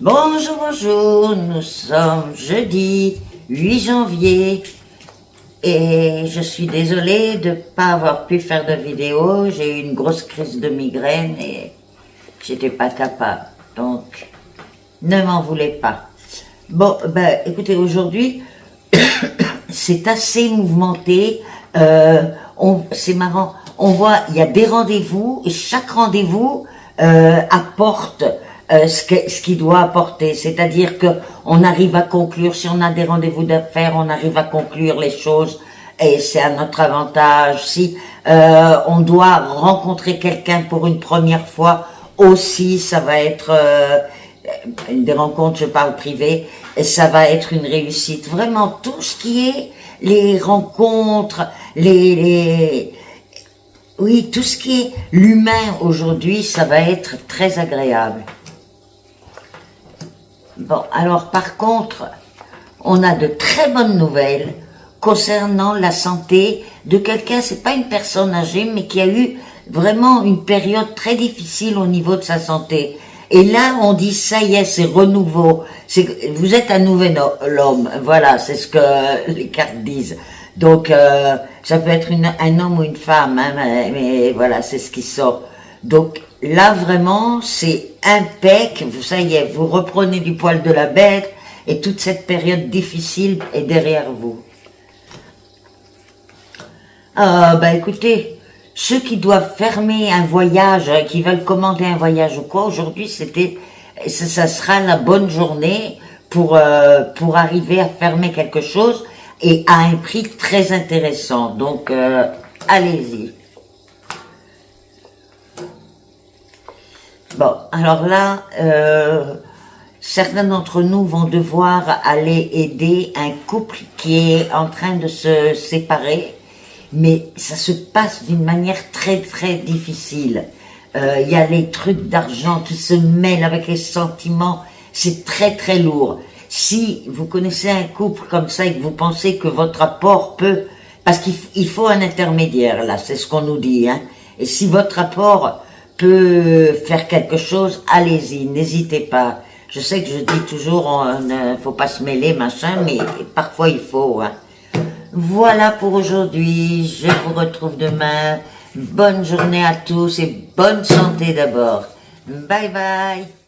Bonjour, bonjour, nous sommes jeudi 8 janvier et je suis désolée de ne pas avoir pu faire de vidéo. J'ai eu une grosse crise de migraine et j'étais pas capable, donc ne m'en voulez pas. Bon, écoutez, aujourd'hui, c'est assez mouvementé, c'est marrant, on voit, il y a des rendez-vous et chaque rendez-vous apporte ce qu'il doit apporter, c'est-à-dire que on arrive à conclure, si on a des rendez-vous d'affaires, on arrive à conclure les choses et c'est à notre avantage. Si on doit rencontrer quelqu'un pour une première fois, aussi ça va être des rencontres, je parle privé, et ça va être une réussite. Vraiment, tout ce qui est les rencontres, oui, tout ce qui est l'humain aujourd'hui, ça va être très agréable. Bon, alors par contre, on a de très bonnes nouvelles concernant la santé de quelqu'un, c'est pas une personne âgée, mais qui a eu vraiment une période très difficile au niveau de sa santé. Et là, on dit, ça y est, c'est renouveau. Vous êtes un nouvel homme. Voilà, c'est ce que les cartes disent. Donc, ça peut être un homme ou une femme, hein, mais voilà, c'est ce qui sort. Donc, là, vraiment, c'est impec. Ça y est, vous reprenez du poil de la bête et toute cette période difficile est derrière vous. Écoutez, ceux qui doivent fermer un voyage, qui veulent commander un voyage ou quoi, aujourd'hui, ça sera la bonne journée pour arriver à fermer quelque chose et à un prix très intéressant. Donc, allez-y. Bon, alors là, certains d'entre nous vont devoir aller aider un couple qui est en train de se séparer, mais ça se passe d'une manière très très difficile. Il y a les trucs d'argent qui se mêlent avec les sentiments, c'est très très lourd. Si vous connaissez un couple comme ça et que vous pensez que votre apport peut... Parce qu'il faut un intermédiaire, là, c'est ce qu'on nous dit, hein. Et si votre apport peut faire quelque chose, allez-y, n'hésitez pas. Je sais que je dis toujours, ne faut pas se mêler, machin, mais parfois il faut, hein. Voilà pour aujourd'hui, je vous retrouve demain. Bonne journée à tous et bonne santé d'abord. Bye bye.